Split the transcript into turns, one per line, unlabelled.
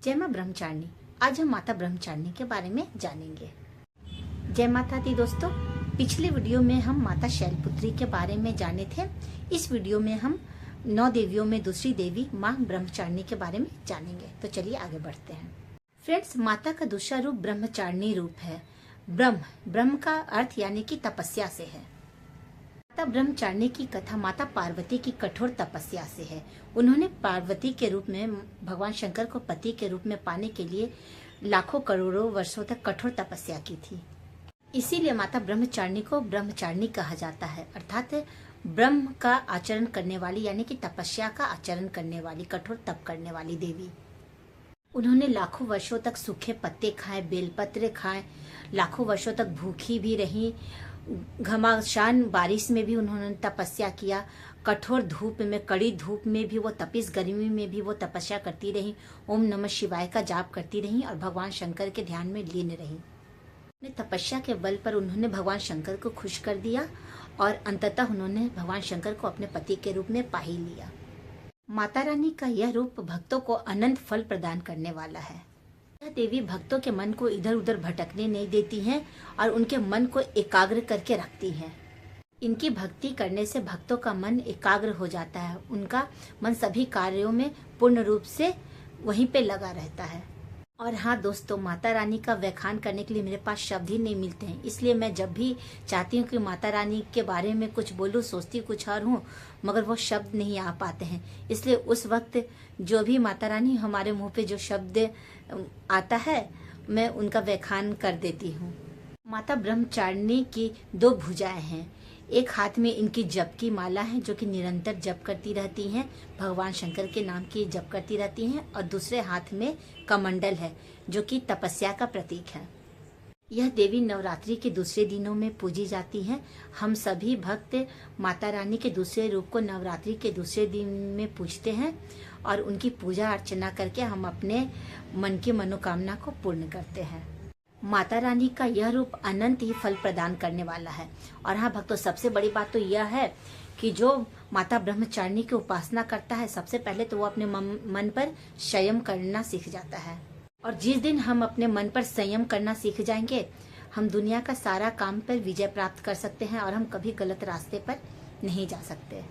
जय मां ब्रह्मचारिणी। आज हम माता ब्रह्मचारिणी के बारे में जानेंगे। जय माता दी दोस्तों। पिछले वीडियो में हम माता शैलपुत्री के बारे में जाने थे। इस वीडियो में हम 9 देवियों में दूसरी देवी मां ब्रह्मचारिणी के बारे में जानेंगे। तो चलिए आगे बढ़ते हैं। फ्रेंड्स, माता का दूसरा रूप ब्रह्मचारिणी रूप है। ब्रह्म का अर्थ यानी कि तपस्या से है। माता ब्रह्मचारिणी की कथा माता पार्वती की कठोर तपस्या से है। उन्होंने पार्वती के रूप में भगवान शंकर को पति के रूप में पाने के लिए लाखों करोड़ों वर्षों तक कठोर तपस्या की थी। इसीलिए माता ब्रह्मचारिणी को ब्रह्मचारिणी कहा जाता है, अर्थात ब्रह्म का आचरण करने वाली यानी कि तपस्या का आचरण करने वाली, कठोर तप करने वाली देवी। उन्होंने लाखों वर्षों तक सूखे पत्ते खाए, बेलपत्र खाए, लाखों वर्षों तक भूखी भी रही। घमासान बारिश में भी उन्होंने तपस्या किया। कठोर धूप में, कड़ी धूप में भी वो, तपिश गर्मी में भी वो तपस्या करती रही। ओम नमः शिवाय का जाप करती रही और भगवान शंकर के ध्यान में लीन रही। अपने तपस्या के बल पर उन्होंने भगवान शंकर को खुश कर दिया और अंततः उन्होंने भगवान शंकर को अपने पति के रूप में पा ही लिया। माता रानी का यह रूप भक्तों को अनंत फल प्रदान करने वाला है। यह देवी भक्तों के मन को इधर उधर भटकने नहीं देती हैं और उनके मन को एकाग्र करके रखती हैं। इनकी भक्ति करने से भक्तों का मन एकाग्र हो जाता है। उनका मन सभी कार्यों में पूर्ण रूप से वहीं पे लगा रहता है। और हाँ दोस्तों, माता रानी का व्याख्यान करने के लिए मेरे पास शब्द ही नहीं मिलते हैं। इसलिए मैं जब भी चाहती हूँ कि माता रानी के बारे में कुछ बोलूँ, सोचती कुछ और हूँ, मगर वो शब्द नहीं आ पाते हैं। इसलिए उस वक्त जो भी माता रानी हमारे मुंह पे जो शब्द आता है, मैं उनका व्याख्यान कर देती हूँ। माता ब्रह्मचारिणी की 2 भुजाएं हैं। एक हाथ में इनकी जप की माला है जो कि निरंतर जप करती रहती हैं, भगवान शंकर के नाम की जप करती रहती हैं, और दूसरे हाथ में कमंडल है जो कि तपस्या का प्रतीक है। यह देवी नवरात्रि के दूसरे दिनों में पूजी जाती हैं। हम सभी भक्त माता रानी के दूसरे रूप को नवरात्रि के दूसरे दिन में पूजते हैं और उनकी पूजा अर्चना करके हम अपने मन की मनोकामना को पूर्ण करते हैं। माता रानी का यह रूप अनंत ही फल प्रदान करने वाला है। और हाँ भक्तों, सबसे बड़ी बात तो यह है कि जो माता ब्रह्मचारिणी की उपासना करता है, सबसे पहले तो वो अपने मन पर संयम करना सीख जाता है। और जिस दिन हम अपने मन पर संयम करना सीख जाएंगे, हम दुनिया का सारा काम पर विजय प्राप्त कर सकते हैं और हम कभी गलत रास्ते पर नहीं जा सकते।